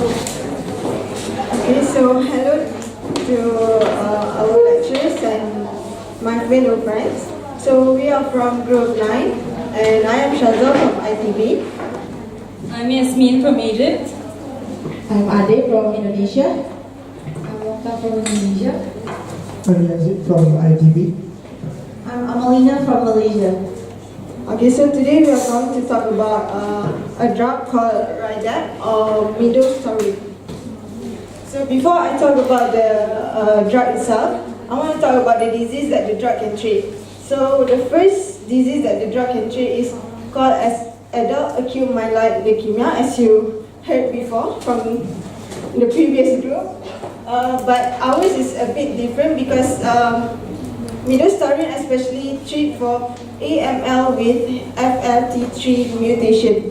Okay, so hello to our lecturers and my fellow friends. So we are from Group 9 and I am Shazal from ITB. I'm Yasmin from Egypt. I'm Ade from Indonesia. I'm Wokta from Indonesia. I'm Yazid from ITB. I'm Amalina from Malaysia. Okay, so today we are going to talk about a drug called Rydapt or middle story. So before I talk about the drug itself, I want to talk about the disease that the drug can treat. So the first disease that the drug can treat is called as adult acute myeloid leukemia, as you heard before from the previous group. But ours is a bit different because midostaurin especially treat for AML with FLT3 mutation.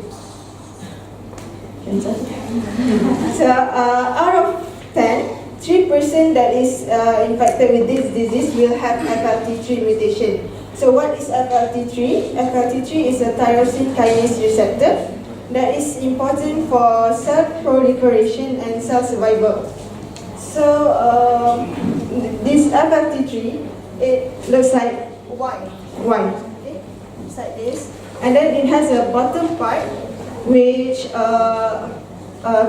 So out of 10, 3% that is infected with this disease will have FLT3 mutation. So what is FLT3? FLT3 is a tyrosine kinase receptor that is important for cell proliferation and cell survival. So this FLT3, it looks like white, okay? It's like this. And then it has a bottom part which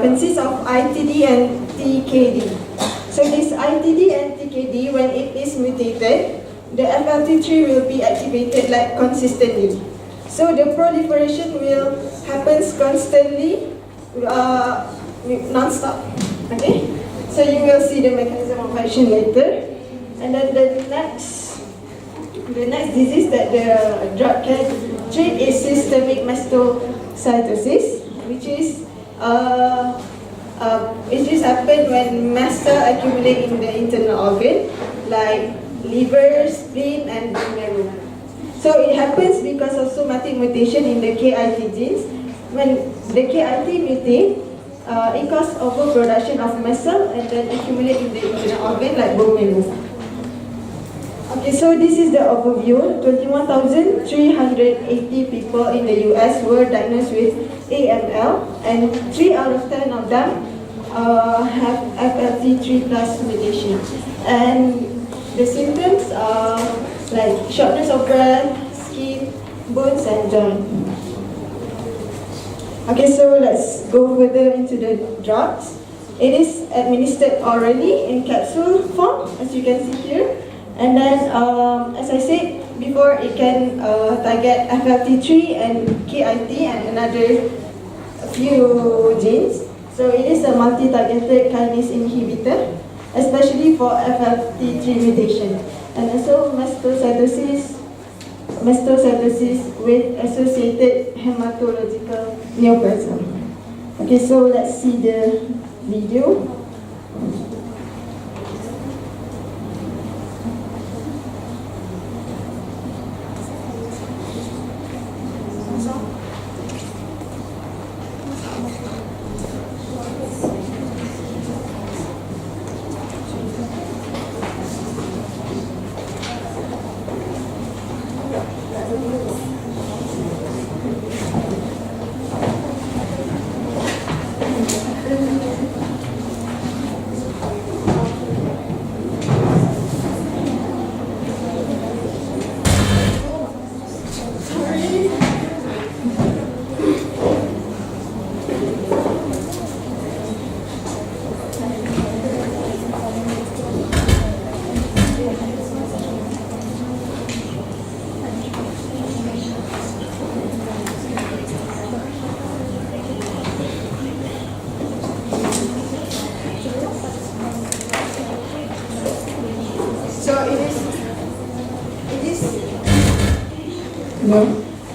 consists of ITD and TKD. So this ITD and TKD, when it is mutated, the FLT3 will be activated like consistently. So the proliferation will happen constantly, non-stop. Okay? So you will see the mechanism of action later. And then the next disease that the drug can treat is systemic mastocytosis, which is happen when mast cells accumulate in the internal organ like liver, spleen, and bone marrow. So it happens because of somatic mutation in the KIT genes. When the KIT mutate, it causes overproduction of mast cells and then accumulate in the internal organ like bone marrow. Okay, so this is the overview. 21,380 people in the US were diagnosed with AML, and 3 out of 10 of them have FLT3 plus mutation. And the symptoms are like shortness of breath, skin, bones, and joint. Okay, so let's go further into the drugs. It is administered orally in capsule form, as you can see here. And then, as I said before, it can target FLT3 and KIT and another few genes. So it is a multi-targeted kinase inhibitor, especially for FLT3 mutation. And also mastocytosis with associated hematological neoplasm. Okay, so let's see the video.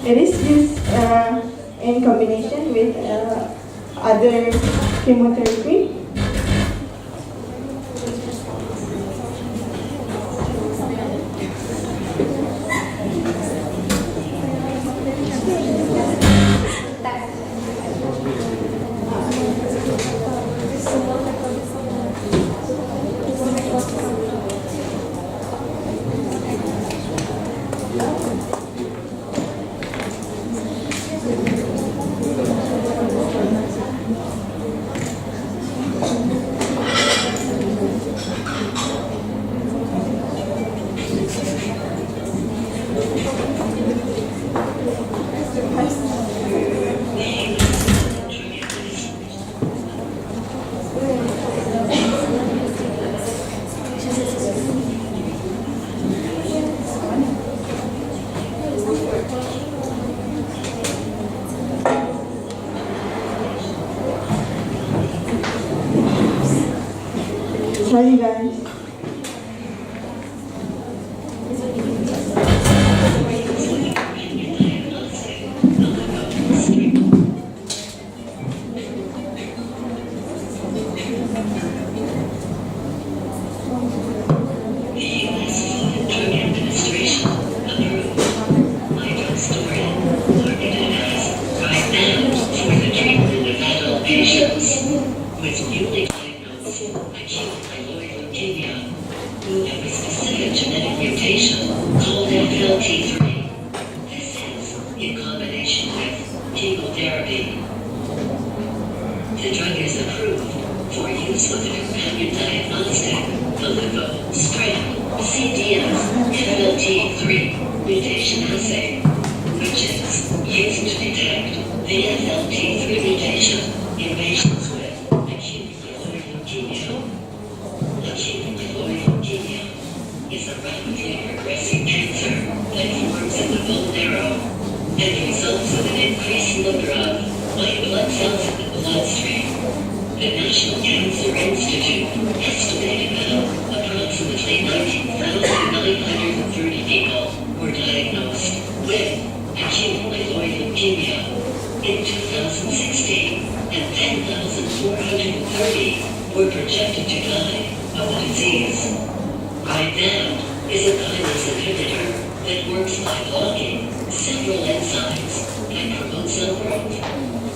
It is used in combination with other chemotherapy. Sorry guys. Patients with newly diagnosed acute myeloid leukemia who have a specific genetic mutation called FLT3. This is in combination with chemotherapy. The drug is approved for use with a companion diagnostic, the lipo-strand CDS FLT3 mutation assay, which is used to detect the FLT3 mutation in patients with acute myeloid leukemia. Acute myeloid leukemia is a rapidly progressing cancer that forms in the bone marrow and results in an increased number of white blood cells in the bloodstream. The National Cancer Institute estimated that approximately 19,930 people were diagnosed with acute myeloid leukemia in 2016. And 10,430 were projected to die of the disease. RIDAM is a kinase inhibitor that works by blocking several enzymes that promote cell growth.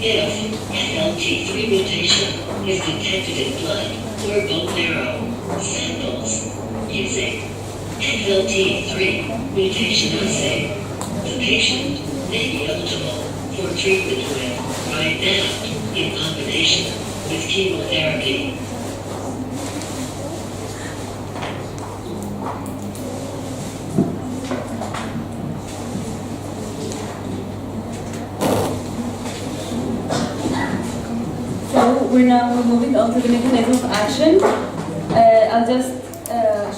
If FLT3 mutation is detected in blood or bone marrow samples using FLT3 mutation assay, the patient may be eligible for treatment with RIDAM in combination with chemotherapy. So we're moving on to the mechanism of action. I'll just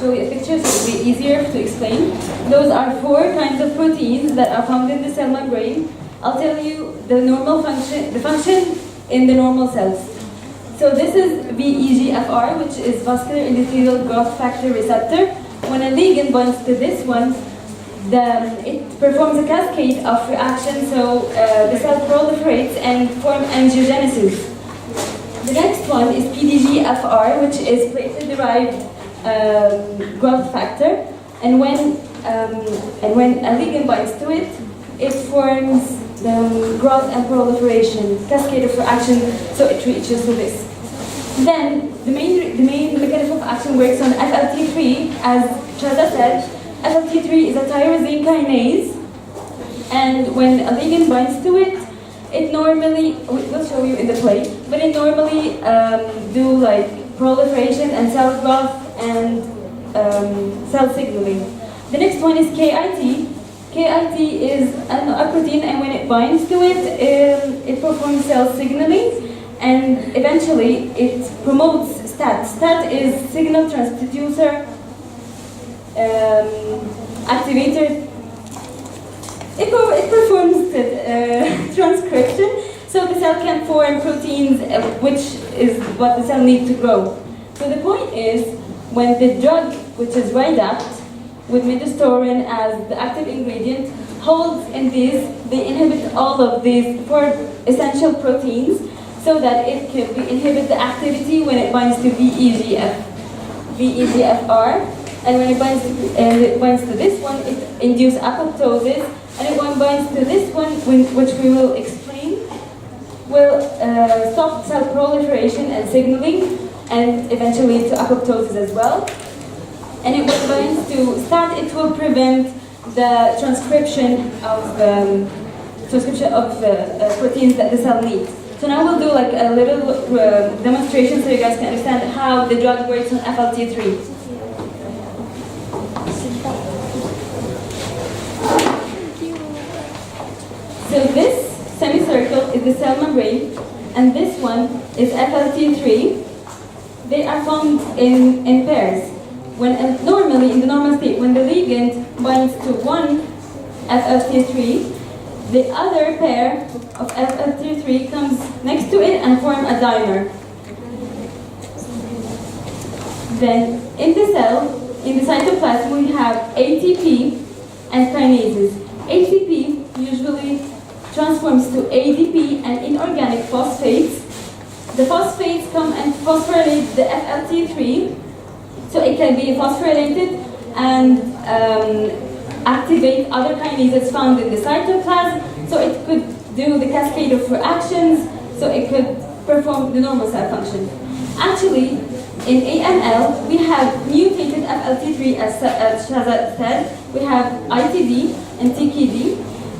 show you a picture so it'll be easier to explain. Those are 4 kinds of proteins that are found in the cell membrane. I'll tell you the function in the normal cells. So this is VEGFR, which is vascular endothelial growth factor receptor. When a ligand binds to this one, it performs a cascade of reactions, so the cell proliferates and forms angiogenesis. The next one is PDGFR, which is platelet-derived growth factor, and when a ligand binds to it, it forms the growth and proliferation cascade of reaction, so it reaches to this. Then the main mechanism of action works on FLT3. As Chaza said, FLT3 is a tyrosine kinase, and when a ligand binds to it, it normally, we'll show you in the play, but it normally do like proliferation and cell growth and cell signaling. The next one is KIT. KIT is a protein, and when it binds to it, it performs cell signaling, and eventually it promotes STAT. STAT is signal transducer activator. It performs the transcription, so the cell can form proteins, which is what the cell needs to grow. So the point is, when the drug, which is Rydapt, with midostaurin as the active ingredient, holds in these, they inhibit all of these 4 essential proteins, so that it can inhibit the activity when it binds to VEGFR, and when it binds to this one, it induces apoptosis, and when it binds to this one, which we will explain, will stop cell proliferation and signaling, and eventually to apoptosis as well. And it will binds to STAT, it will prevent the transcription of proteins that the cell needs. So now we'll do like a little demonstration so you guys can understand how the drug works on FLT3. So this semicircle is the cell membrane, and this one is FLT3. They are found in pairs. Normally, in the normal state, when the ligand binds to one FLT3, the other pair of FLT3 comes next to it and form a dimer. Then in the cell, in the cytoplasm, we have ATP and kinases. ATP usually transforms to ADP and inorganic phosphates. The phosphates come and phosphorylate the FLT3, so it can be phosphorylated and activate other kinases found in the cytoplasm, so it could do the cascade of reactions, so it could perform the normal cell function. Actually, in AML, we have mutated FLT3 as Shazad said. We have ITD and TKD.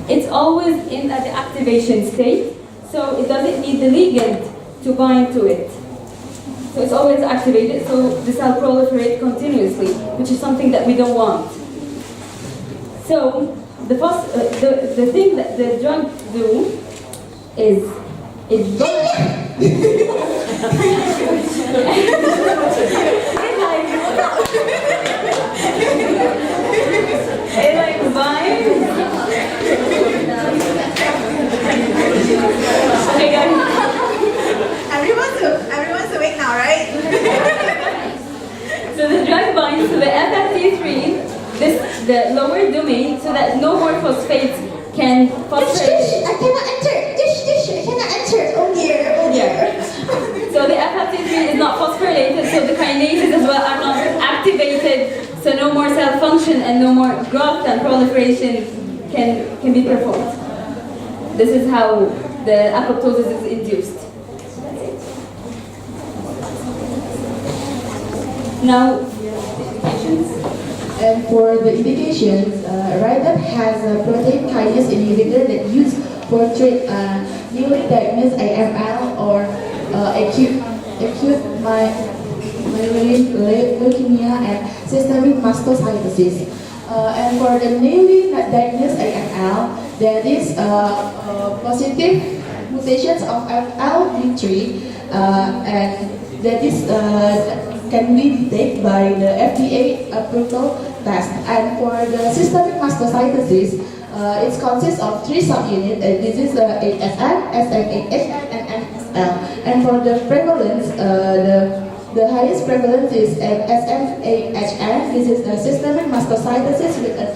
It's always in the activation state, so it doesn't need the ligand to bind to it. So it's always activated, so the cell proliferates continuously, which is something that we don't want. So the thing that the drug do is it binds. It like binds. Okay, guys. Everyone's awake now, right? So the drug binds to the FFT3, the lower domain, so that no more phosphates can phosphorate. I cannot enter. I cannot enter. Oh dear. So the FFT3 is not phosphorylated, so the kinases as well are not activated, so no more cell function and no more growth and proliferation can be performed. This is how the apoptosis is induced. Now, indications. And for the indications, RIDEP has a protein kinase inhibitor that used for treat newly diagnosed AML or acute myeloid leukemia and systemic mastocytosis. And for the newly diagnosed AML, there is positive mutations of FLT3 and that is can be detected by the FDA approval test. And for the systemic mastocytosis, it consists of 3 subunits, and this is ASM, SMAHN, and MSL. And for the prevalence, the highest prevalence is SMAHN. This is the systemic mastocytosis with an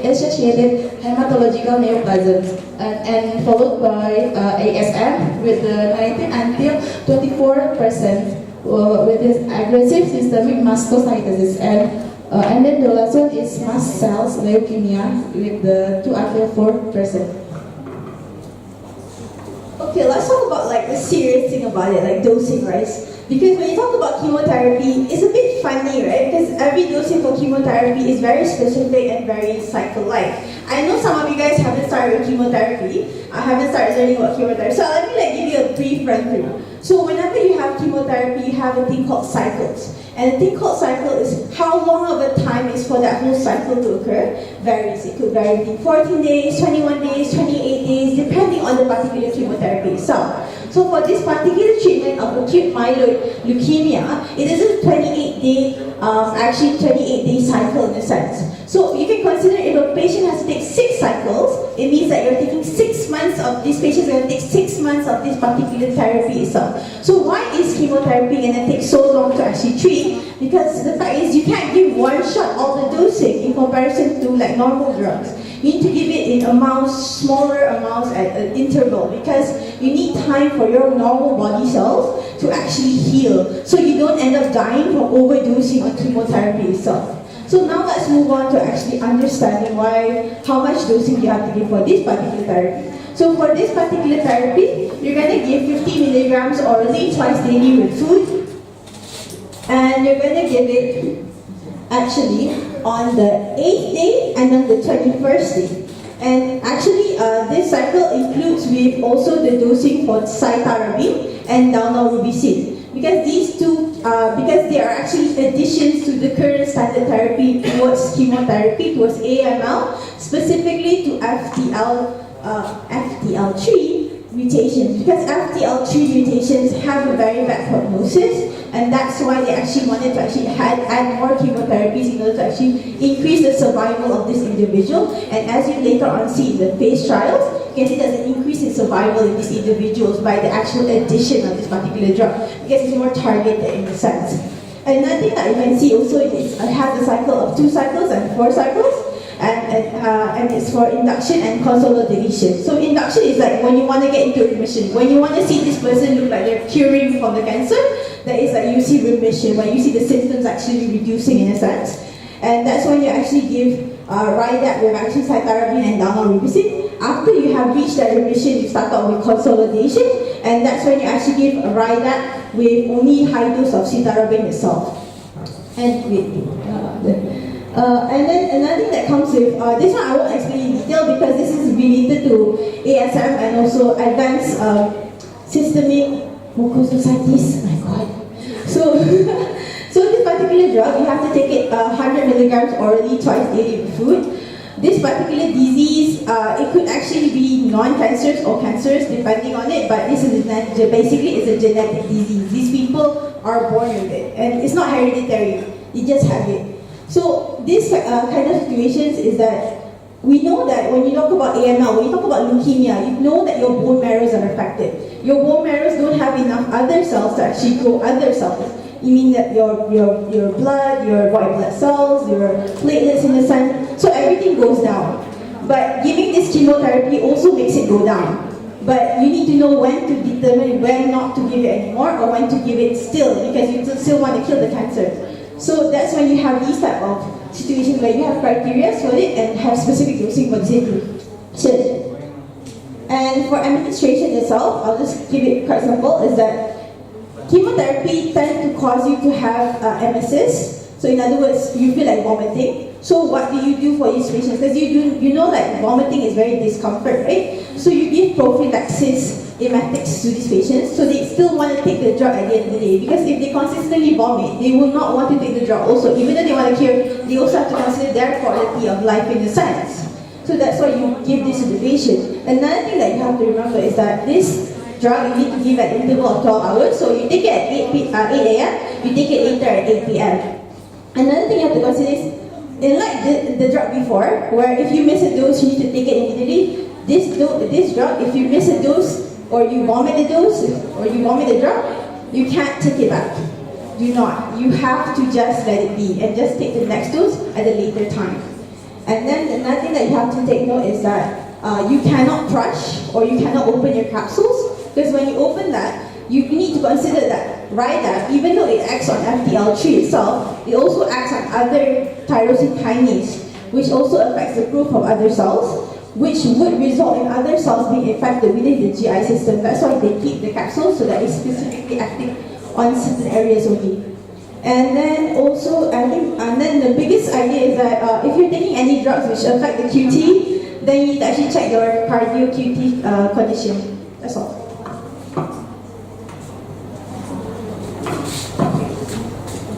associated hematological neoplasms, and followed by ASM with the 19 until 24%. With this aggressive systemic mastocytosis, and then the last one is mast cells leukemia with the 2 until 4%. Okay, let's talk about like the serious thing about it, like dosing, right? Because when you talk about chemotherapy, it's a bit funny, right? Because every dosing for chemotherapy is very specific and very cycle-like. I know some of you guys haven't started with chemotherapy. I haven't started learning about chemotherapy. So let me like give you a brief run-through. So whenever you have chemotherapy, you have a thing called cycles. And the thing called cycle is how long of a time is for that whole cycle to occur. Varies. It could vary between 14 days, 21 days, 28 days, depending on the particular chemotherapy itself. So for this particular treatment of acute myeloid leukemia, it is a 28-day, actually 28-day cycle in a sense. So you can consider if a patient has to take 6 cycles, it means that you're taking 6 months of this patient's going to take 6 months of this particular therapy itself. So why is chemotherapy going to take so long to actually treat? Because the fact is you can't give one shot all the dosing in comparison to like normal drugs. You need to give it in amounts, smaller amounts at an interval, because you need time for your normal body cells to actually heal, so you don't end up dying from overdosing on chemotherapy itself. So now let's move on to actually understanding how much dosing you have to give for this particular therapy. So for this particular therapy, you're going to give 50 milligrams orally twice daily with food, and you're going to give it actually on the 8th day and then the 21st day. And actually, this cycle includes with also the dosing for cytarabine and daunorubicin. Because these two, because they are actually additions to the current standard therapy towards chemotherapy, towards AML, specifically to FTL3 mutations. Because FTL3 mutations have a very bad prognosis, and that's why they actually wanted to actually add more chemotherapies in order to actually increase the survival of this individual. And as you later on see in the phase trials, you can see there's an increase in survival in these individuals by the actual addition of this particular drug, because it's more targeted in the sense. Another thing that you can see also is it has a cycle of 2 cycles and 4 cycles. And it's for induction and consolidation. So induction is like when you want to get into remission. When you want to see this person look like they're curing from the cancer, that is like you see remission, when you see the symptoms actually reducing in a sense. And that's when you actually give Rydat with actually cytarabine and dalmorubicin. After you have reached that remission, you start out with consolidation, and that's when you actually give Rydat with only high dose of cytarabine itself. And then another thing that comes with, this one I won't explain in detail because this is related to ASM and also advanced systemic mucositis. My God. So, so this particular drug, you have to take it 100 milligrams orally twice daily with food. This particular disease, it could actually be non-cancerous or cancerous depending on it, but this is basically it's a genetic disease. These people are born with it, and it's not hereditary. You just have it. So this kind of situations is that we know that when you talk about AML, when you talk about leukemia, you know that your bone marrows are affected. Your bone marrows don't have enough other cells to actually grow other cells. You mean that your blood, your white blood cells, your platelets in the sun, so everything goes down. But giving this chemotherapy also makes it go down. But you need to know when to determine when not to give it anymore or when to give it still, because you still want to kill the cancer. So that's when you have these type of situations where you have criteria for it and have specific dosing for the situation. And for administration itself, I'll just give it quite simple, is that chemotherapy tends to cause you to have emesis. So in other words, you feel like vomiting. So what do you do for these patients? Because you know like vomiting is very discomfort, right? So you give prophylaxis emetics to these patients, so they still want to take the drug at the end of the day, because if they consistently vomit, they will not want to take the drug also. Even though they want to cure, they also have to consider their quality of life in a sense. So that's why you give this to the patient. Another thing that you have to remember is that this drug you need to give at interval of 12 hours, so you take it at 8 a.m., you take it later at 8 p.m. Another thing you have to consider is, unlike the drug before, where if you miss a dose, you need to take it immediately, this drug, if you miss a dose, or you vomit a dose, or you vomit the drug, you can't take it back. Do not. You have to just let it be and just take the next dose at a later time. And then another thing that you have to take note is that you cannot crush or you cannot open your capsules, because when you open that, you need to consider that Rydat, even though it acts on FTL3 itself, it also acts on other tyrosine kinase, which also affects the growth of other cells, which would result in other cells being infected within the GI system. That's why they keep the capsule, so that it's specifically acting on certain areas only. And then also, and then the biggest idea is that if you're taking any drugs which affect the QT, then you need to actually check your cardio QT condition. That's all.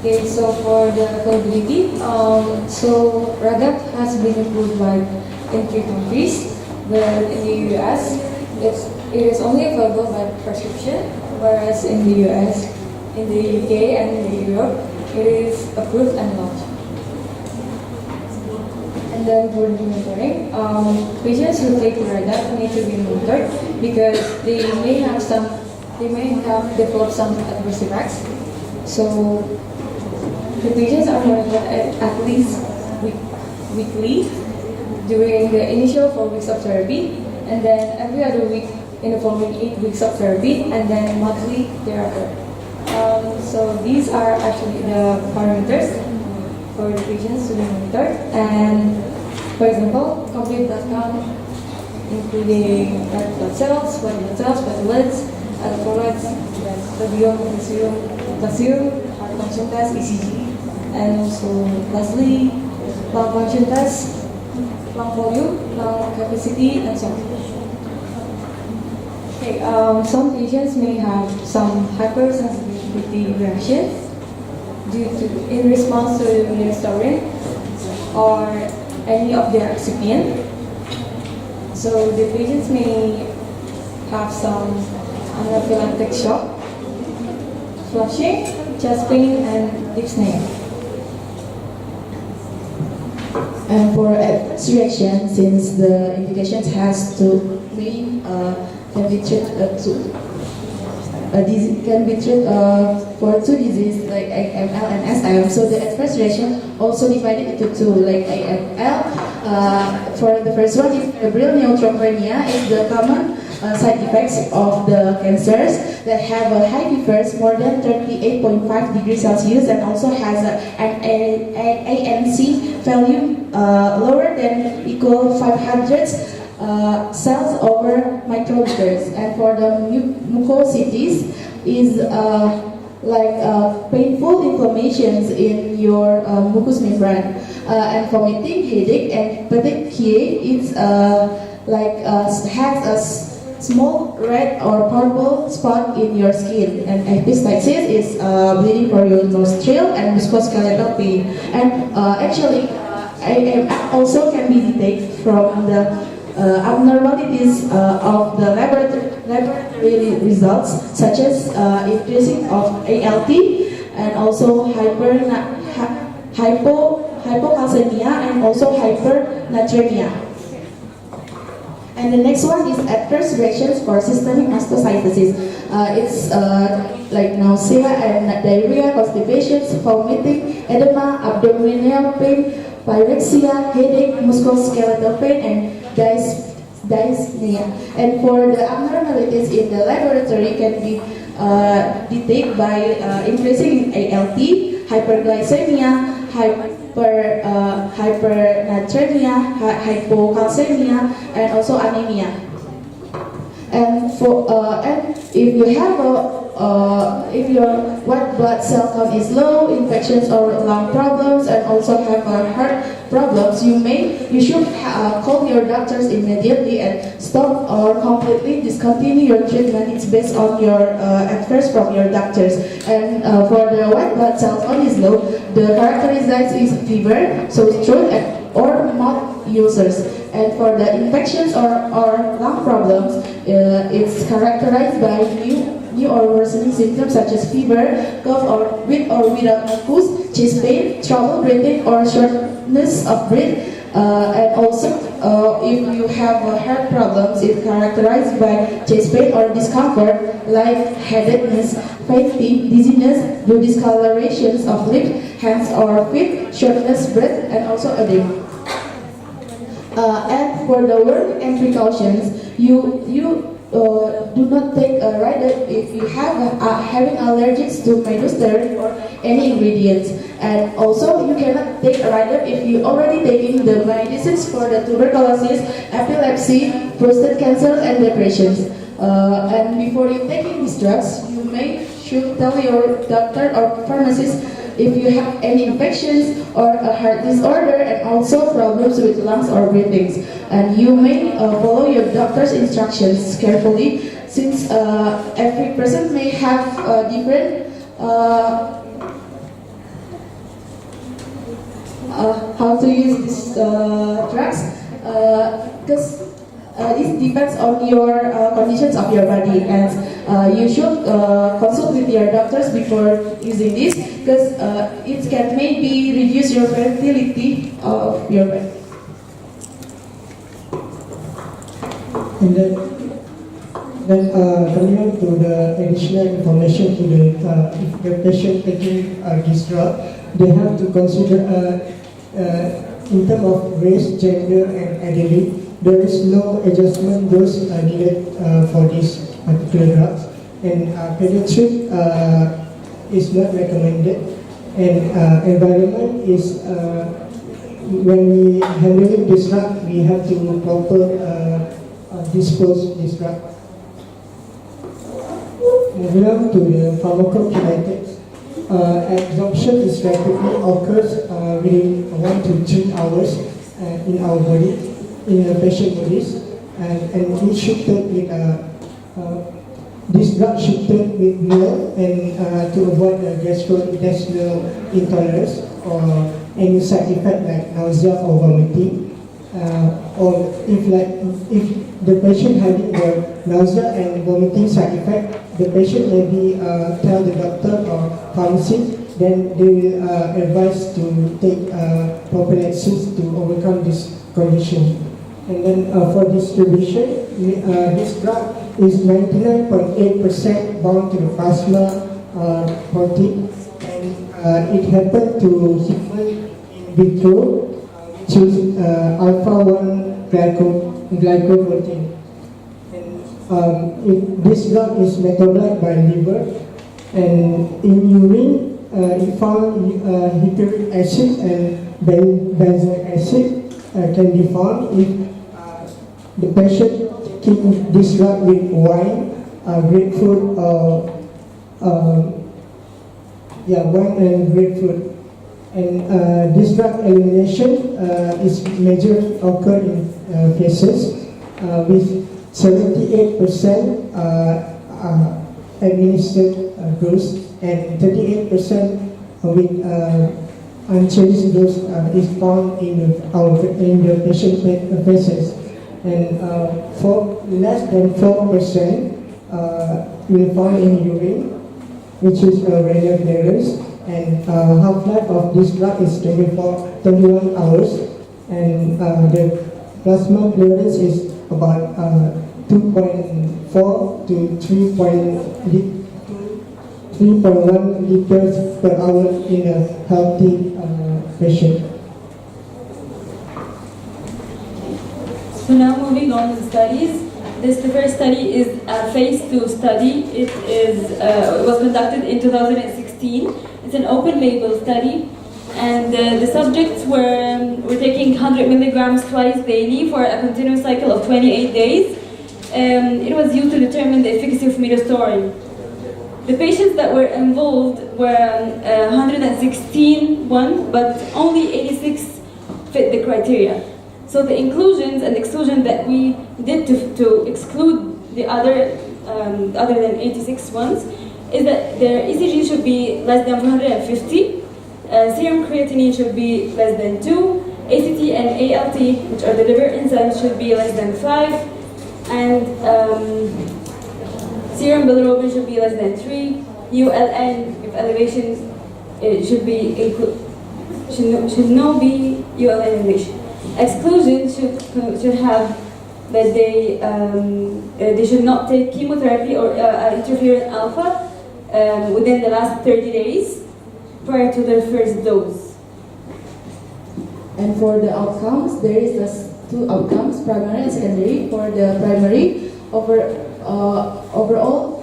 Okay, so for the availability, so Rydat has been approved in 3 countries, but in the US, it is only available by prescription, whereas in the US, in the UK, and in Europe, it is approved and launched. And then for the monitoring, patients who take Rydat need to be monitored because they may have developed some adverse effects. So the patients are monitored at least weekly during the initial 4 weeks of therapy, and then every other week in the following 8 weeks of therapy, and then monthly thereafter. So these are actually the parameters for the patients to be monitored. And for example, complete blood count, including red blood cells, white blood cells, platelets, electrolytes, sodium, potassium, heart function test, ECG, and also lastly, lung function test, lung volume, lung capacity, and so on. Okay, some patients may have some hypersensitivity reactions in response to immunoglobulin or any of their excipient. So the patients may have some anaphylactic shock, flushing, chest pain, and dyspnea. And for adverse reaction, since the indication has to be temperature can be treated for two diseases like AML and SM. So the adverse reaction also divided into two, like AML. For the first one is febrile neutropenia, is the common side effects of the cancers that have a high fevers more than 38.5 degrees Celsius and also has an ANC value lower than equal 500 cells over microliters. And for the mucositis is painful inflammations in your mucous membrane and vomiting, headache, and petechiae. It's has a small red or purple spot in your skin, and epistaxis is bleeding for your nostril and musculoskeletal pain. And actually, AML also can be detected from the abnormalities of the laboratory results, such as increasing of ALT and also hypocalcemia and also hypernatremia. And the next one is adverse reactions for systemic mastocytosis. It's like nausea and diarrhea, constipation, vomiting, edema, abdominal pain, pyrexia, headache, musculoskeletal pain, and dyspnea. And for the abnormalities in the laboratory can be detected by increasing ALT, hyperglycemia, hypernatremia, hypocalcemia, and also anemia. And if you have if your white blood cell count is low, infections or lung problems, and also have heart problems, you should call your doctors immediately and stop or completely discontinue your treatment. It's based on your advice from your doctors. And for the white blood cell count is low, the characteristic is fever, sore throat, or mouth ulcers. And for the infections or lung problems, it's characterized by new or worsening symptoms such as fever, cough, or with or without mucus, chest pain, trouble breathing, or shortness of breath. And also, if you have heart problems, it's characterized by chest pain or discomfort, lightheadedness, fatigue, dizziness, blue discolorations of lips, hands or feet, shortness of breath, and also edema. And for the work and precautions, you do not take a rider if you have having allergies to minosterin or any ingredients. And also, you cannot take a rider if you already taking the medicines for the tuberculosis, epilepsy, prostate cancer, and depressions. And before you taking these drugs, you should tell your doctor or pharmacist if you have any infections or a heart disorder and also problems with lungs or breathing. And you may follow your doctor's instructions carefully, since every person may have different how to use these drugs, because this depends on your conditions of your body, and you should consult with your doctors before using this, because it can maybe reduce your fertility of your body. And then coming on to the additional information to if the patient taking this drug, they have to consider in terms of race, gender, and ethnicity. There is no adjustment dose needed for this particular drug, and pediatric is not recommended. And environment is when we handling this drug, we have to proper dispose this drug. Moving on to the pharmacokinetics, absorption is rapidly occurs within 1 to 3 hours in our body, in the patient bodies, and it should take with this drug should take with meal and to avoid gastrointestinal intolerance or any side effect like nausea or vomiting, or if the patient having the nausea and vomiting side effect, the patient maybe tell the doctor or pharmacist, then they will advise to take prophylaxis to overcome this condition. And then for distribution, this drug is 99.8% bound to the plasma protein, and it happened to human in vitro, which is alpha-1 glycoprotein. This drug is metabolized by liver, and in urine it found hydrochloric acid and benzoic acid can be found if the patient taking this drug with wine, grapefruit, wine and grapefruit. And this drug elimination is major occur in cases with 78% administered dose and 38% with unchanged dose is found in the patient faces, and for less than 4% will found in urine, which is renal clearance, and half-life of this drug is 21 hours, and the plasma clearance is about 2.4 to 3.1 liters per hour in a healthy patient. So now moving on to the studies. The first study is a phase 2 study. It was conducted in 2016. It's an open label study, and the subjects were taking 100 milligrams twice daily for a continuous cycle of 28 days. It was used to determine the efficacy of midostaurin. The patients that were involved were 116 but only 86 fit the criteria. So the inclusions and exclusion that we did to exclude the other than 86 ones is that their ECG should be less than 150, serum creatinine should be less than 2, ACT and ALT, which are the liver enzymes, should be less than 5, and serum bilirubin should be less than 3, ULN, if elevation, it should not be ULN elevation. Exclusion should have that they should not take chemotherapy or interferon alpha within the last 30 days prior to their first dose. And for the outcomes, there is the two outcomes, primary and secondary. For the primary, overall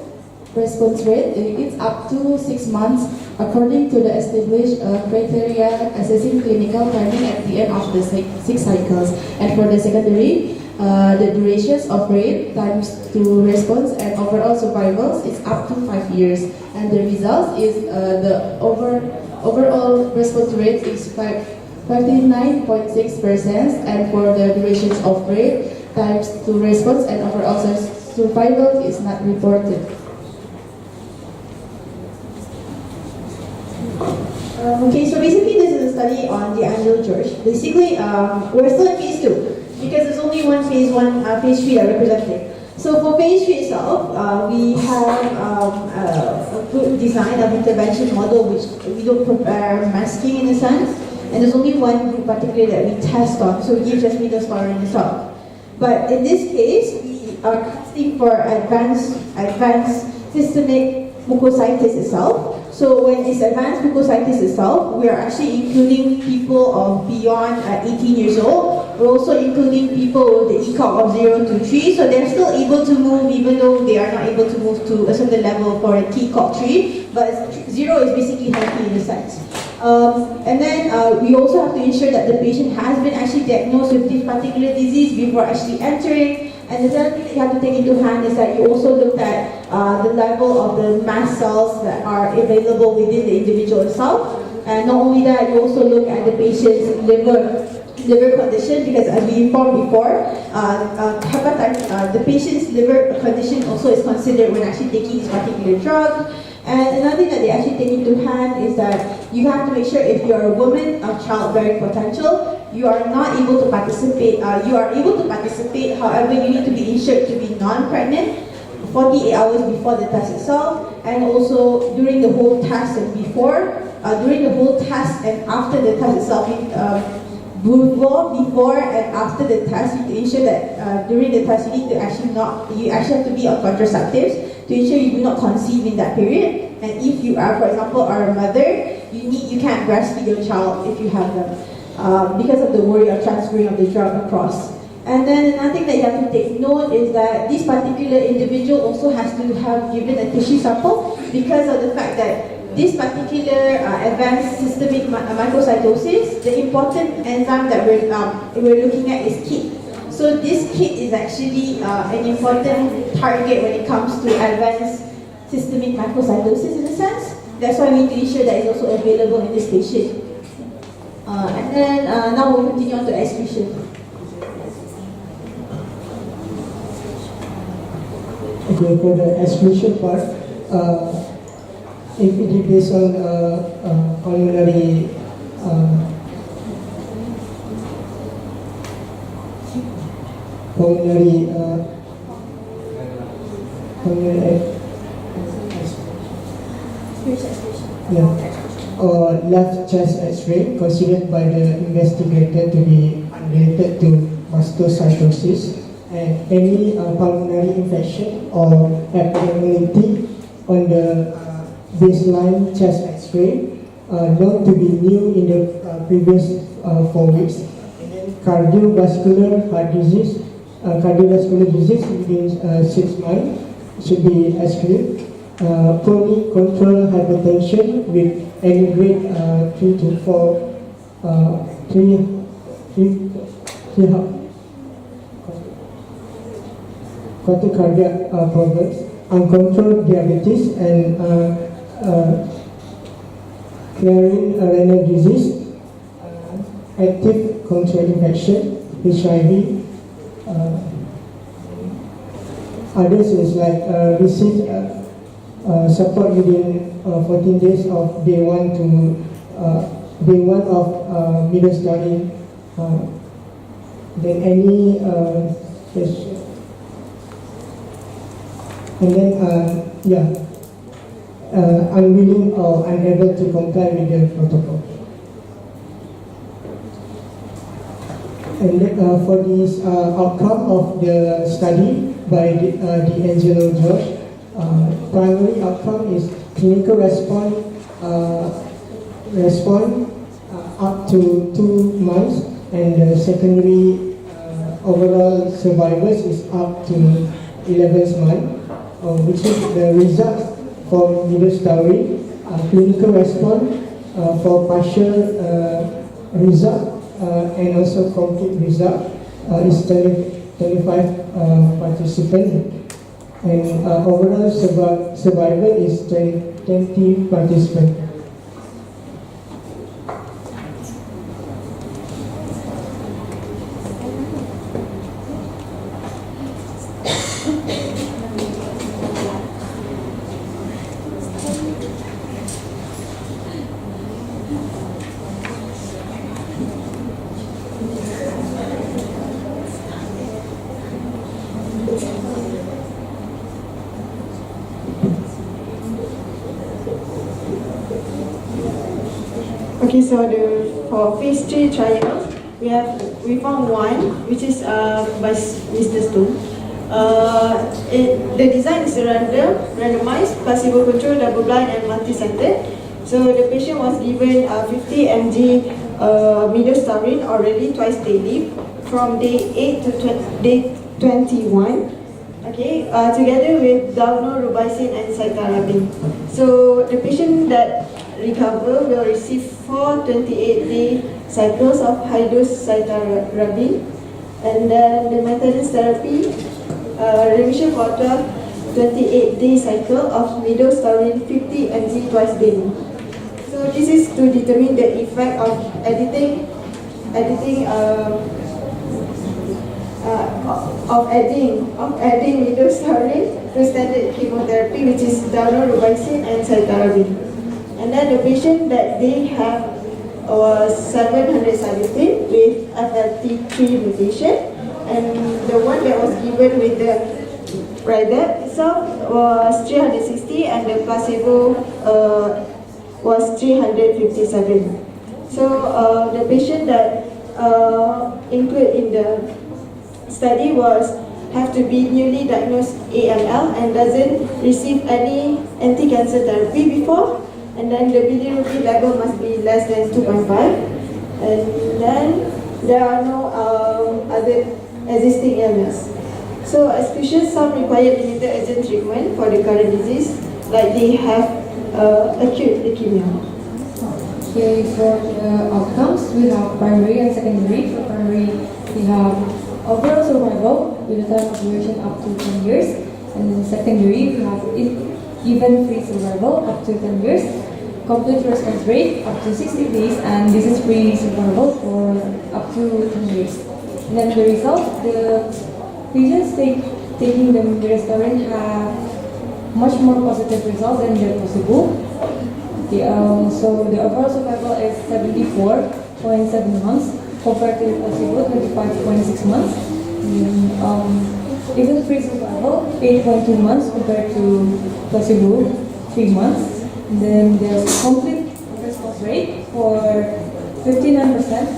response rate is up to 6 months according to the established criteria assessing clinical timing at the end of the 6 cycles. And for the secondary, the durations of rate, times to response, and overall survival is up to 5 years. And the result is the overall response rate is 59.6%, and for the durations of rate, times to response, and overall survival is not reported. Okay, so basically this is a study on the Angel George. Basically, we're still in phase 2 because there's only one phase 3 that represented. So for phase 3 itself, we have a good design of intervention model which we don't prepare masking in a sense, and there's only one group particularly that we test on, so we give just midostaurin itself. But in this case, we are testing for advanced systemic mucositis itself. So when it's advanced mucositis itself, we are actually including people of beyond 18 years old. We're also including people with the ECOG of 0 to 3, so they're still able to move even though they are not able to move to a certain level for a ECOG 3, but 0 is basically healthy in a sense. And then we also have to ensure that the patient has been actually diagnosed with this particular disease before actually entering. And the other thing that you have to take into hand is that you also look at the level of the mast cells that are available within the individual itself. And not only that, you also look at the patient's liver condition, because as we informed before, the patient's liver condition also is considered when actually taking this particular drug. And another thing that they actually take into hand is that you have to make sure if you're a woman of childbearing potential, you are not able to participate, you are able to participate, however you need to be ensured to be non-pregnant 48 hours before the test itself, and also during the whole test and before, during the whole test and after the test itself, before and after the test, you need to ensure that during the test you actually have to be on contraceptives to ensure you do not conceive in that period. And if you are, for example, are a mother, you can't breastfeed your child if you have them because of the worry of transferring of the drug across. And then another thing that you have to take note is that this particular individual also has to have given a tissue sample because of the fact that this particular advanced systemic microcytosis, the important enzyme that we're looking at is KIT. So this KIT is actually an important target when it comes to advanced systemic microcytosis in a sense. That's why we need to ensure that it's also available in this patient. And then now we'll continue on to excretion. Okay, for the excretion part, if it is based on pulmonary or left chest X-ray considered by the investigator to be unrelated to mastocytosis, and any pulmonary infection or abnormality on the baseline chest X-ray known to be new in the previous 4 weeks. And then cardiovascular disease within 6 months should be excluded. Chronic control hypertension with any grade 3 to 4 cardiac problems, uncontrolled diabetes, and clearing renal disease, active control infection, HIV. Others is like receive support within 14 days of day 1 of middle study. Then any and then unwilling or unable to comply with the protocol. And then, for this outcome of the study by D'Angelo George, primary outcome is clinical response up to 2 months, and the secondary overall survival is up to 11th month. Which is the result for middle story, clinical response for partial result and also complete result is 25 participants, and overall survival is 20 participants. Okay, so for phase 3 trials, we found one, which is by Mr. Stone. The design is randomized, placebo-controlled, double-blind, and multi-centered. So the patient was given 50 mg midostaurin orally twice daily from day 8 to day 21. Okay, together with daunorubicin and cytarabine. So the patient that recover will receive 4 28-day cycles of high-dose cytarabine, and then the maintenance therapy remission for 28-day cycle of midostaurin 50 mg twice daily. So this is to determine the effect of adding midostaurin to standard chemotherapy, which is daunorubicin and cytarabine. And then the patient that they have was 717 with FLT3 mutation, and the one that was given with the rider itself was 360, and the placebo was 357. So the patient that included in the study was have to be newly diagnosed AML and doesn't receive any anti-cancer therapy before, and then the bilirubin level must be less than 2.5, and then there are no other existing illness. So exclusion, some require limited urgent treatment for the current disease, like they have acute leukemia. Okay, for the outcomes, we have primary and secondary. For primary, we have overall survival with a time of duration up to 10 years. And then secondary, we have event-free survival up to 10 years, complete response rate up to 60 days, and disease-free survival for up to 10 years. And then the result, the patients taking the midostaurin have much more positive results than the placebo. So the overall survival is 74.7 months compared to the placebo 25.6 months. Event-free survival 8.2 months compared to placebo 3 months. And then there's complete response rate for 59%,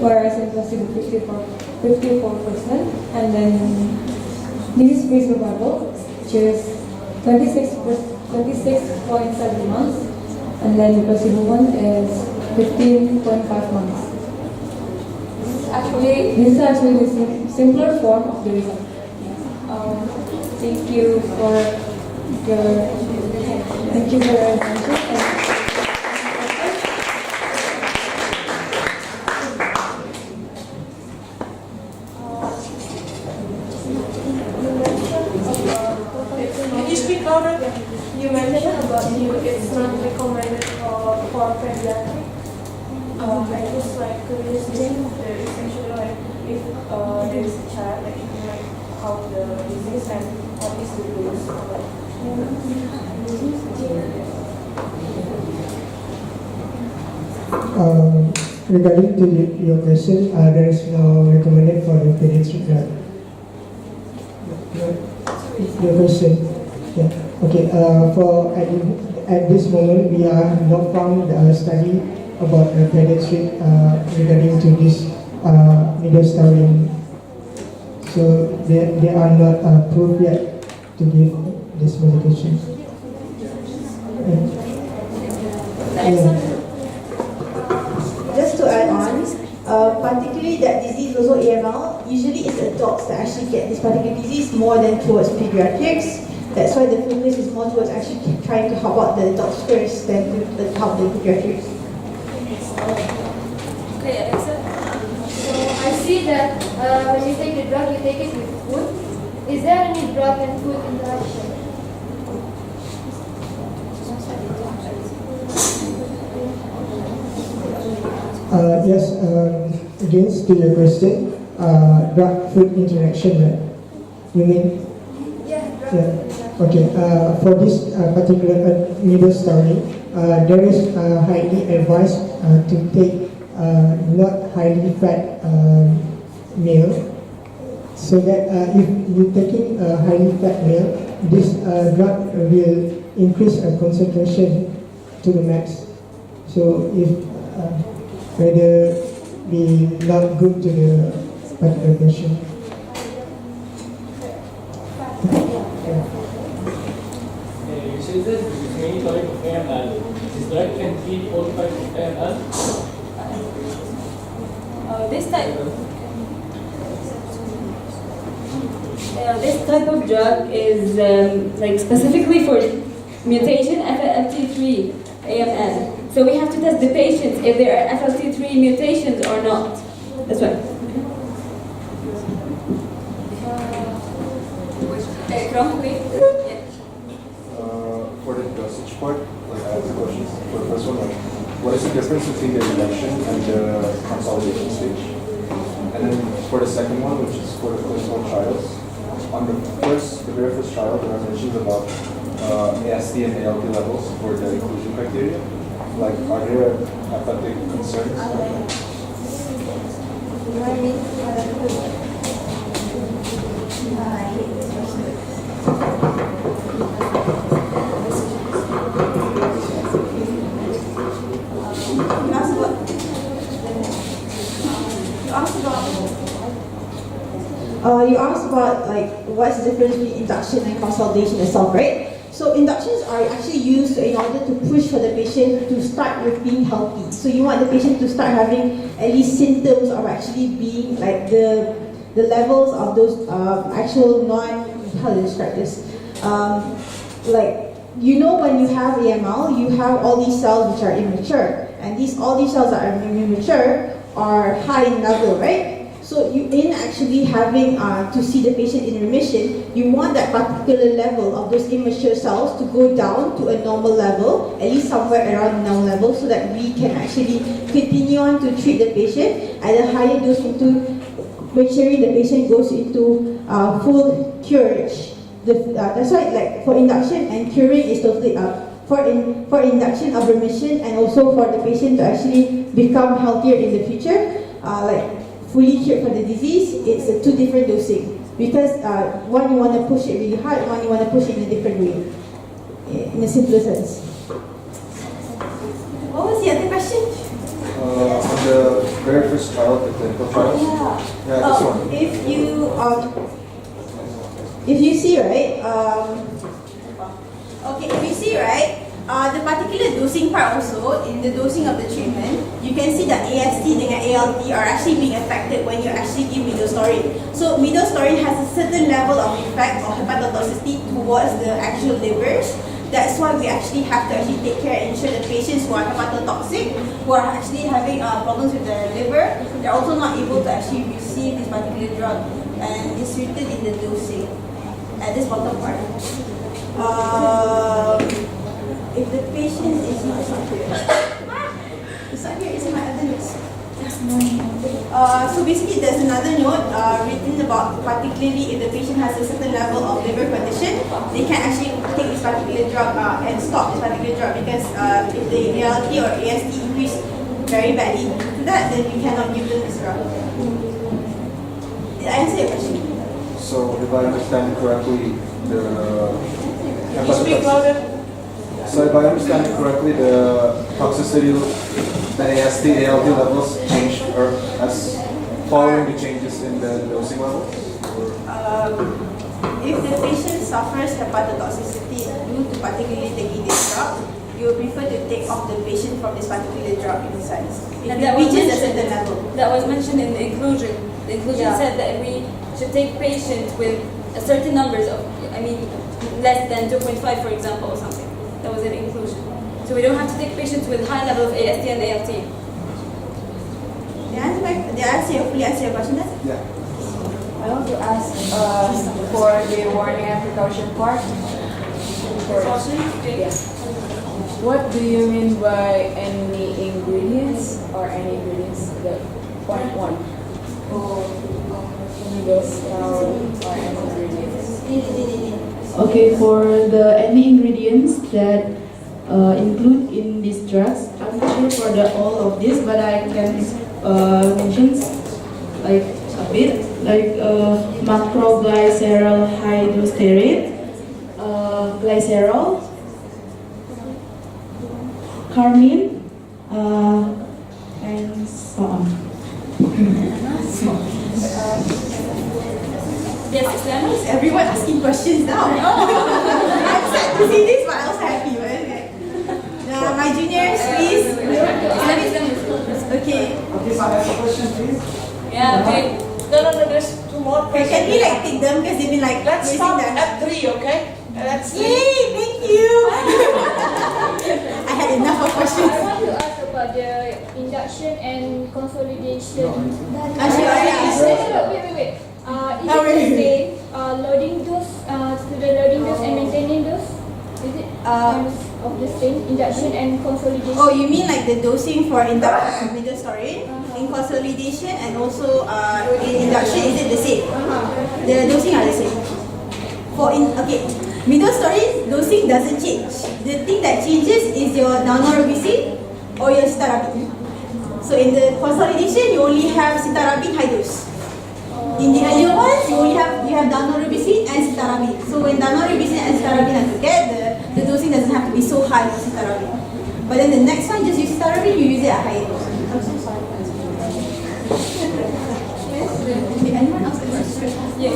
whereas in placebo 54%. And then disease-free survival, which is 26.7 months, and then the placebo one is 15.5 months. This is actually the simpler form of the result. Thank you for your attention. Can you speak louder? You mentioned about it's not recommended for pediatric. I just like curious thing, essentially like if there is a child, like how the disease and what is the dose. Regarding to your question, there is no recommended for the pediatric drug. Your question. Yeah. Okay. For at this moment, we are not found a study about the pediatric regarding to this midostaurin. So they are not approved yet to give this medication. Yeah. Just to add on, particularly that disease also AML, usually it's adults that actually get this particular disease more than towards pediatrics. That's why the focus is more towards actually trying to help out the adults first than to help the pediatrics. Okay, Alexa. So I see that when you take the drug, you take it with food. Is there any drug and food interaction? Yes, against to your question, drug-food interaction, right? You mean? Yeah, drug Yeah. food interaction. Okay. For this particular midostaurin, there is highly advised to take not highly fat meal, so that if you're taking a highly fat meal, this drug will increase concentration to the max. So if whether be not good to the particular patient. You said this is mainly type of AML. This drug can treat all types of AML. This type of drug is like specifically for mutation FLT3 AML. So we have to test the patients if there are FLT3 mutations or not. That's right. Ikram, please. For the dosage part, like I have two questions. For the first one, like, what is the difference between the reduction and the consolidation stage? And then for the second one, which is for the clinical trials, on the very first trial, there are mentions about AST and ALT levels for the inclusion criteria. Like, are there hepatic concerns? you asked about like what's the difference between induction and consolidation itself, right? So inductions are actually used in order to push for the patient to start with being healthy. So you want the patient to start having at least symptoms of actually being like the levels of those actual how to describe this? Like, you know, when you have AML, you have all these cells which are immature, and all these cells that are immature are high in level, right? So in actually having to see the patient in remission, you want that particular level of those immature cells to go down to a normal level, at least somewhere around normal level, so that we can actually continue on to treat the patient at a higher dose into make sure the patient goes into full curage. That's why, like for induction and curing is totally for induction of remission and also for the patient to actually become healthier in the future, like fully cured for the disease. It's two different dosing because one you want to push it really hard, one you want to push it in a different way, in a simpler sense. What was the other question? On the very first trial, the clinical trial. Yeah, this one. If you see, right, the particular dosing part also, in the dosing of the treatment, you can see that AST and ALT are actually being affected when you actually give midostaurin. So midostaurin has a certain level of effect or hepatotoxicity towards the actual livers. That's why we actually have to actually take care and ensure the patients who are hepatotoxic, who are actually having problems with their liver, they're also not able to actually receive this particular drug. And it's written in the dosing at this bottom part. If the patient is not here, it's not here, it's in my other notes. So basically there's another note written about particularly if the patient has a certain level of liver condition, they can actually take this particular drug and stop this particular drug because if the ALT or AST increase very badly to that, then we cannot give them this drug. Did I answer your question? So if I understand correctly, So if I understand it correctly, the toxicity, the AST, ALT levels changed or as following the changes in the dosing levels? If the patient suffers hepatotoxicity due to particularly taking this drug, you would prefer to take off the patient from this particular drug in size. If it reaches a certain level. That was mentioned in the inclusion. The inclusion said that we should take patients with a certain numbers of, less than 2.5 for example or something. That was an inclusion. So we don't have to take patients with high level of AST and ALT. Did I hopefully answer your question? Yeah. I want to ask for the warning and precaution part. What do you mean by any ingredients or any ingredients? The point one. Those or any ingredients. Okay, for the any ingredients that include in these drugs, I'm not sure for all of this, but I can mention like a bit, like macroglycerol hydrosterate, glycerol, carmine, and so on. Yes, Islam. Everyone asking questions now. I'm sad to see this, but I'm also happy. Okay. My juniors, please. Okay. Okay, so I have a question, please. Yeah, okay. No, there's two more questions. Can we like take them because they've been like Let's raising stop them. at 3, okay? That's Yay! Thank you. I had enough of questions. I want to ask about the induction and consolidation. Wait. Is it the same loading dose to the loading dose and maintaining dose? Is it of the same induction and consolidation? Oh, you mean like the dosing for induction of midostaurin in consolidation and also in induction? Is it the same? The dosing are the same. Midostaurin dosing doesn't change. The thing that changes is your daunorubicin or your citarabine. So in the consolidation, you only have citarabine high dose. In the earlier ones, you have daunorubicin and citarabine. So when daunorubicin and citarabine are together, the dosing doesn't have to be so high for citarabine. But then the next one, just use citarabine, you use it at higher dose. I'm so sorry. Yes? Did anyone else have a question? Yeah,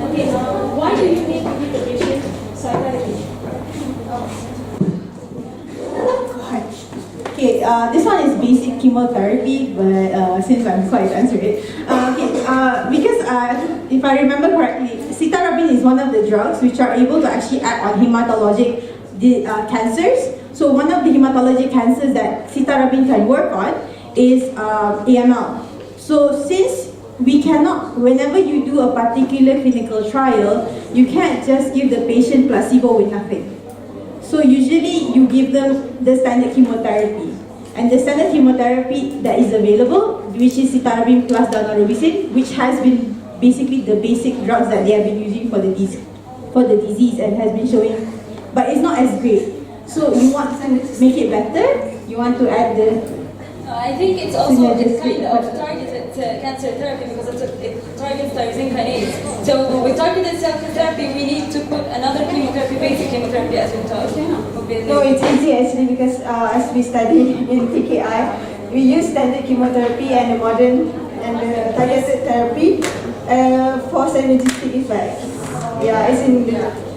Okay, why do you need to give the patient psychotherapy? Okay, this one is basic chemotherapy, but since I'm quite answer it. Because if I remember correctly, cytarabine is one of the drugs which are able to actually act on hematologic cancers. So one of the hematologic cancers that cytarabine can work on is AML. So since we cannot, whenever you do a particular clinical trial, you can't just give the patient placebo with nothing. So usually you give them the standard chemotherapy. And the standard chemotherapy that is available, which is cytarabine plus daunorubicin, which has been basically the basic drugs that they have been using for the disease and has been showing, but it's not as great. So you want to make it better, you want to add the... I think it's also kind of targeted cancer therapy because it targets tyrosine kinase. So with targeted cell therapy, we need to put another chemotherapy, basic chemotherapy as we talked. No, it's easy actually because as we study in TKI, we use standard chemotherapy and the modern and the targeted therapy for synergistic effect. Yeah, it's in the...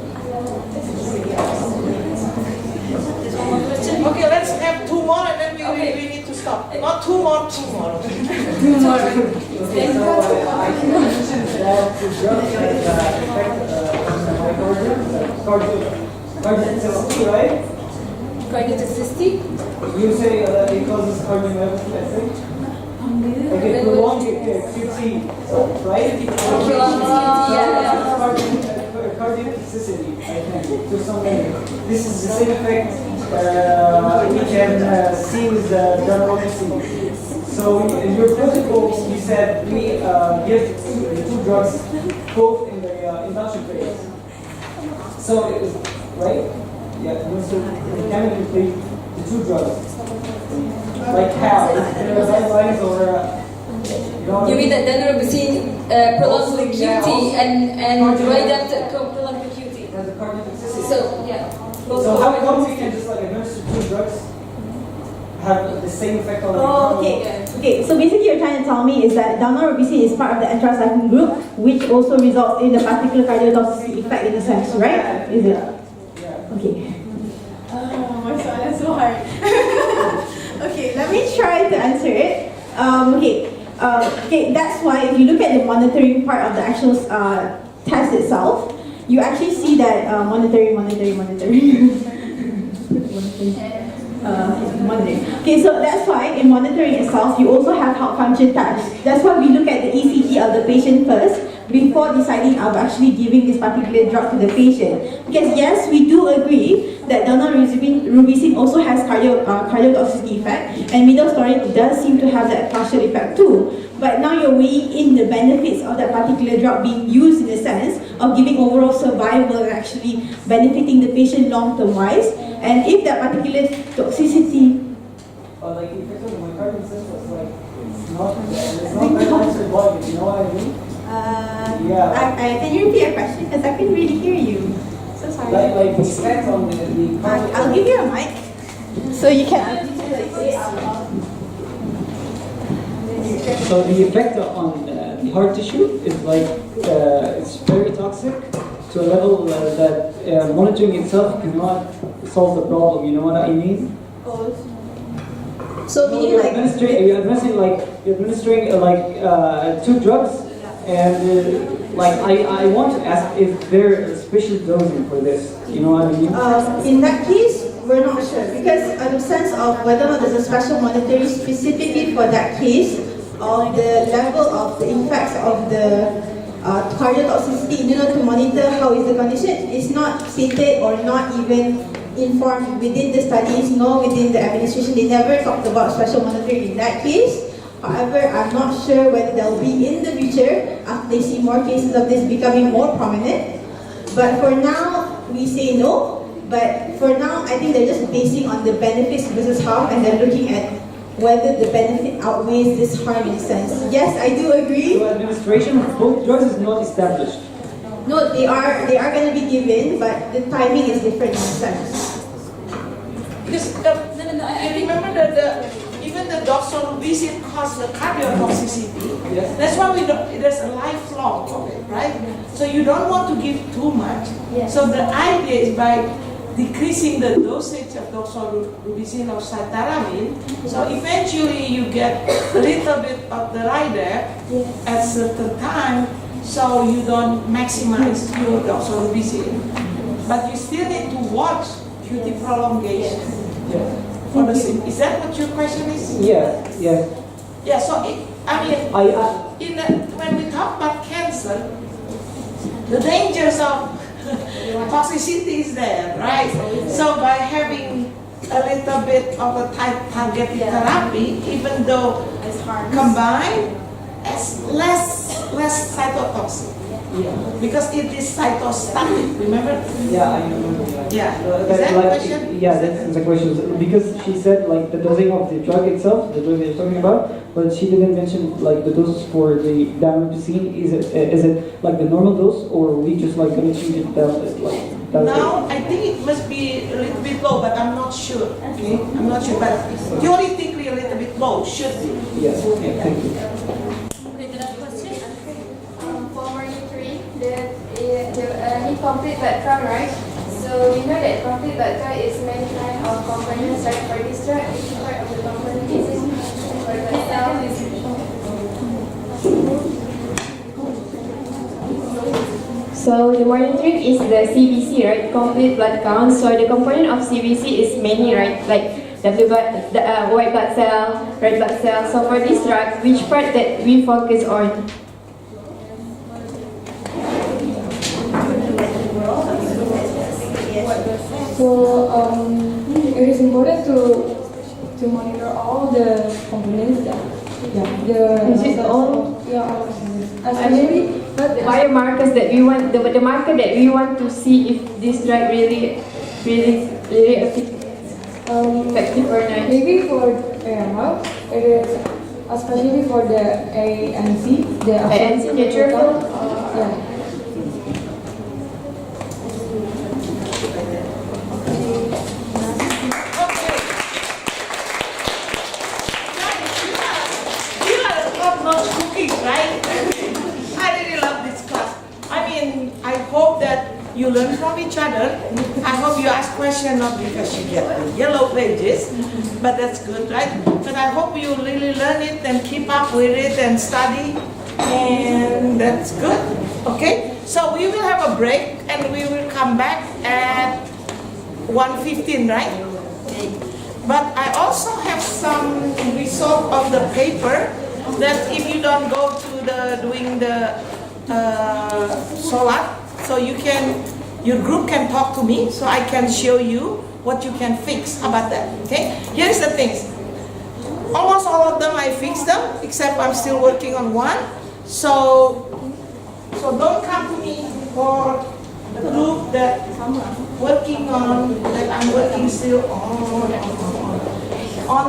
Okay, let's have two more and then we need to stop. Not two more, two more. Two more. I mentioned that the drugs that affect cardiotoxicity, right? Cardiotoxicity? You say that it causes cardiomyopathy, I think? Okay, prolonged QT, right? Cardiotoxicity, I think, to some degree. This is the same effect we can see with daunorubicin. So in your protocol, you said we give the two drugs both in the induction phase. So it is, right? Yeah, so we can complete the two drugs. Like how? Guidelines or you mean that daunorubicin prolongs the QT and Rydapt prolongs the QT? Has a cardiotoxicity. So yeah. So how come we can just like administer two drugs have the same effect on the Okay, so basically you're trying to tell me is that daunorubicin is part of the anthracycline group, which also results in the particular cardiotoxicity effect in a sense, right? Is it? Yeah. Okay. Oh, my God, that's so hard. Okay, let me try to answer it. Okay, that's why if you look at the monitoring part of the actual test itself, you actually see that monitoring. Okay, so that's why in monitoring itself, you also have heart function tests. That's why we look at the ECG of the patient first before deciding of actually giving this particular drug to the patient. Because yes, we do agree that daunorubicin also has cardiotoxicity effect, and midostaurin does seem to have that partial effect too. But now you're weighing in the benefits of that particular drug being used in the sense of giving overall survival and actually benefiting the patient long-term wise. And if that particular toxicity... like if it's on my carbon system, like it's not very much involved, you know what I mean? Yeah. Can you repeat your question? Because I couldn't really hear you. So sorry. Like the effect on the I'll give you a mic so you can... So the effect on the heart tissue is like it's very toxic to a level that monitoring itself cannot solve the problem. You know what I mean? So meaning you're like... administering two drugs, and I want to ask if there is special dosing for this. You know what I mean? In that case, we're not sure because in the sense of whether or not there's a special monitoring specifically for that case of the level of the effects of the cardiotoxicity, to monitor how is the condition, is not stated or not even informed within the studies nor within the administration. They never talked about special monitoring in that case. However, I'm not sure whether there will be in the future after they see more cases of this becoming more prominent. But for now, we say no. But for now, I think they're just basing on the benefits versus harm, and they're looking at whether the benefit outweighs this harm in a sense. Yes, I do agree. So administration of both drugs is not established. No, they are going to be given, but the timing is different in a sense. Because I remember that even even the doxorubicin causes the cardiotoxicity. Yes. That's why there's a lifelong of it, right? So you don't want to give too much. Yes. So the idea is by decreasing the dosage of doxorubicin or cytarabine, so eventually you get a little bit of the rider at certain time, so you don't maximize your doxorubicin. But you still need to watch QT prolongation. Yes. For the is that what your question is? Yes, yes. Yeah, so I mean, I when we talk about cancer, the dangers of toxicity is there, right? So by having a little bit of a targeted therapy, even though combined, as less cytotoxic. Yeah. Because it is cytostatic, remember? Yeah, I know. Yeah. That's Is that a like, question? yeah, that's the question. Because she said like the dosing of the drug itself, the drug that you're talking about, but she didn't mention like the dose for the damrotocin. Is it like the normal dose, or we just like gonna change it down? Like Now, I think it must be a little bit low, but I'm not sure. Okay, I'm not sure, but theoretically a little bit low should be. Yes. Okay. Thank you. Okay, the last question. For morning 3, the need complete blood count, right? So we know that complete blood count is many kind of components, like for this drug, each part of the component is for the cell. So the morning trick is the CBC, right? Complete blood count. So the component of CBC is many, right? Like white blood cell, red blood cell. So for this drug, which part that we focus on? So it is important to monitor all the components that Is it all? yeah, especially But the biomarkers that we want, the marker that we want to see if this drug really effective or not. maybe for AML, it is especially for the ANC, the ANC, neutrophil? Yeah. You are a top-notch cookie, right? I really love this class. I mean, I hope that you learn from each other. I hope you ask questions not because you get the yellow pages, but that's good, right? But I hope you really learn it and keep up with it and study, and that's good. Okay? So we will have a break and we will come back at 1:15, right? But I also have some result of the paper that if you don't go to the doing the solar, so your group can talk to me, so I can show you what you can fix. How about that? Okay. Here's the things. Almost all of them I fixed them, except I'm still working on one. So don't come to me for the group that I'm working still on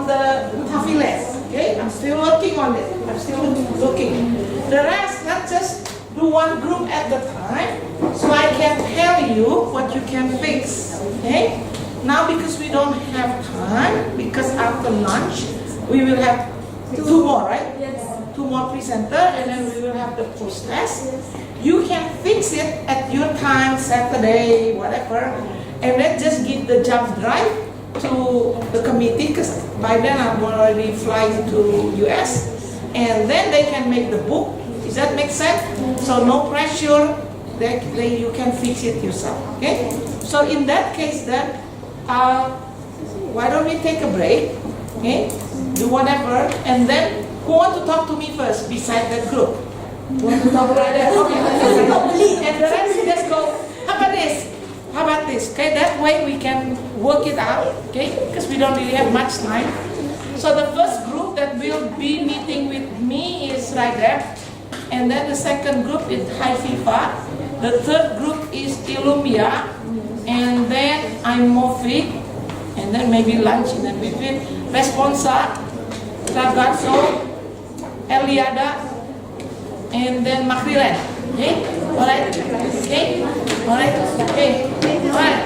the Tafiles. Okay, I'm still working on it. I'm still looking. The rest, let's just do one group at a time, so I can tell you what you can fix. Okay. Now because we don't have time, because after lunch we will have two more, right? Yes. Two more presenter, and then we will have the post test. You can fix it at your time, Saturday, whatever, and then just give the jump drive to the committee, because by then I'm already flying to US, and then they can make the book. Does that make sense? So no pressure, you can fix it yourself, okay? So in that case then, why don't we take a break, okay? Do whatever, and then who want to talk to me first beside that group? Want to talk right there? Okay. And the rest just go, how about this? How about this? Okay, that way we can work it out, okay? Because we don't really have much time. So the first group that will be meeting with me is right there. And then the second group is High FIFA. The third group is Ilumbia. And then I'm Mofik. And then maybe lunch in between. Responsa, Ragazzo, Eliada, and then Makrilen. Okay? Alright? Okay? Alright? Okay? Alright?